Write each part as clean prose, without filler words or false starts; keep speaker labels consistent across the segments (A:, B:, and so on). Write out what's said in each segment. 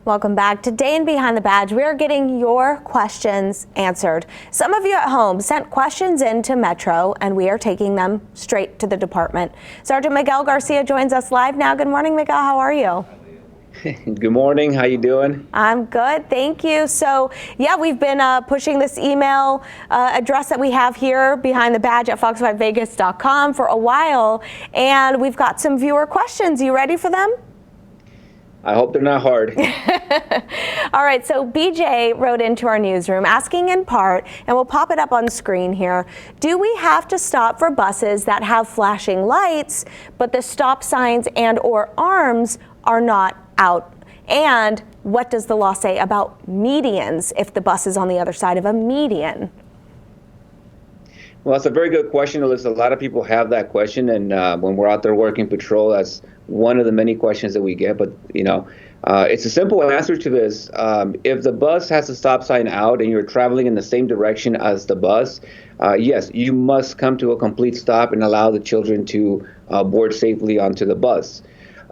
A: Welcome back. Today in Behind the Badge, we are getting your questions answered. Some of you at home sent questions in to Metro, and we are taking them straight to the department. Sergeant Miguel Garcia joins us live now. Good morning, Miguel. How are you?
B: Good morning. How you doing?
A: I'm good, thank you. So, yeah, we've been pushing this email address that we have here, behind the badge at fox5vegas.com, for a while, and we've got some viewer questions. You ready for them?
B: I hope they're not hard.
A: All right, so BJ wrote into our newsroom asking in part, and we'll pop it up on screen here, do we have to stop for buses that have flashing lights, but the stop signs and or arms are not out? And what does the law say about medians if the bus is on the other side of a median?
B: Well, that's a very good question, Alyssa. A lot of people have that question, and when we're out there working patrol, that's one of the many questions that we get. But, it's a simple answer to this. If the bus has a stop sign out and you're traveling in the same direction as the bus, yes, you must come to a complete stop and allow the children to board safely onto the bus.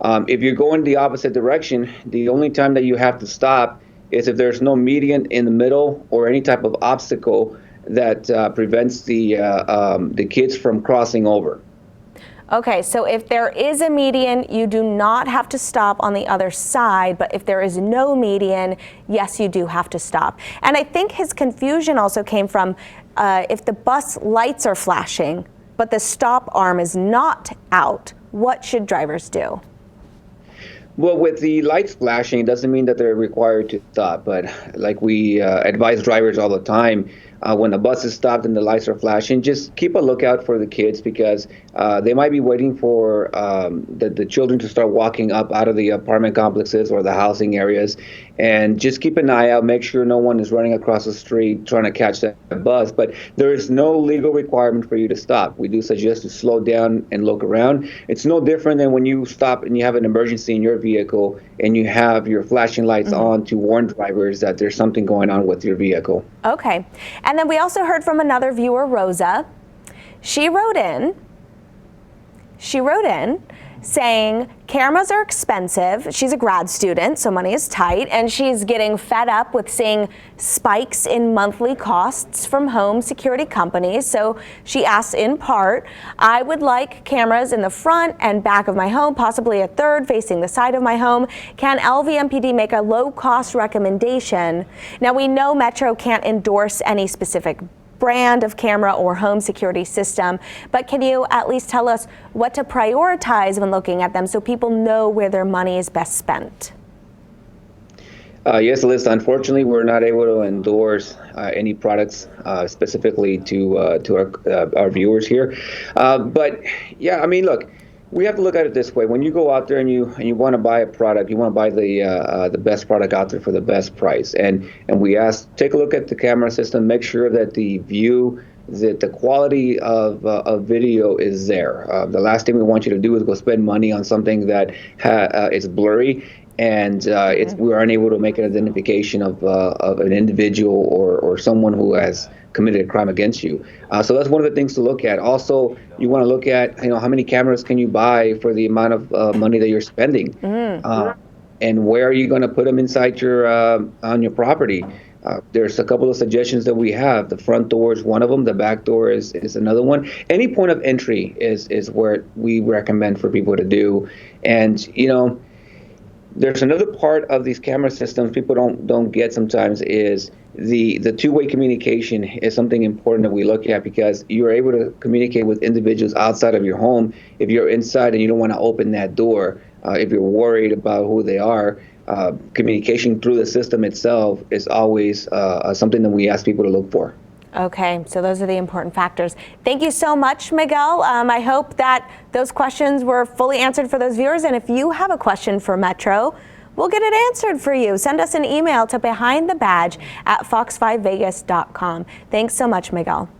B: If you're going the opposite direction, the only time that you have to stop is if there's no median in the middle or any type of obstacle that prevents the kids from crossing over.
A: Okay, so if there is a median, you do not have to stop on the other side, but if there is no median, yes, you do have to stop. And I think his confusion also came from if the bus lights are flashing, but the stop arm is not out, what should drivers do?
B: Well, with the lights flashing, it doesn't mean that they're required to stop. But like we advise drivers all the time, when the bus is stopped and the lights are flashing, just keep a lookout for the kids, because they might be waiting for the children to start walking up out of the apartment complexes or the housing areas. And just keep an eye out, make sure no one is running across the street trying to catch that bus. But there is no legal requirement for you to stop. We do suggest to slow down and look around. It's no different than when you stop and you have an emergency in your vehicle and you have your flashing lights on to warn drivers that there's something going on with your vehicle.
A: Okay. And then we also heard from another viewer, Rosa. She wrote in saying cameras are expensive. She's a grad student, so money is tight, and she's getting fed up with seeing spikes in monthly costs from home security companies. So she asks in part, I would like cameras in the front and back of my home, possibly a third facing the side of my home. Can LVMPD make a low-cost recommendation? Now, we know Metro can't endorse any specific brand of camera or home security system, but can you at least tell us what to prioritize when looking at them so people know where their money is best spent?
B: Yes, Alyssa, unfortunately, we're not able to endorse any products specifically to our viewers here. But yeah, I mean, look, we have to look at it this way. When you go out there and you want to buy a product, you want to buy the best product out there for the best price. And we ask, take a look at the camera system, make sure that the quality of video is there. The last thing we want you to do is go spend money on something that is blurry, and we are unable to make an identification of an individual or someone who has committed a crime against you. So that's one of the things to look at. Also, you want to look at how many cameras can you buy for the amount of money that you're spending, and where are you going to put them inside on your property. There's a couple of suggestions that we have. The front door is one of them. The back door is another one. Any point of entry is where we recommend for people to do. And there's another part of these camera systems people don't get sometimes, is the two-way communication is something important that we look at, because you're able to communicate with individuals outside of your home. If you're inside and you don't want to open that door, if you're worried about who they are, communication through the system itself is always something that we ask people to look for.
A: Okay, so those are the important factors. Thank you so much, Miguel. I hope that those questions were fully answered for those viewers. And if you have a question for Metro, we'll get it answered for you. Send us an email to behindthebadge@fox5vegas.com. Thanks so much, Miguel.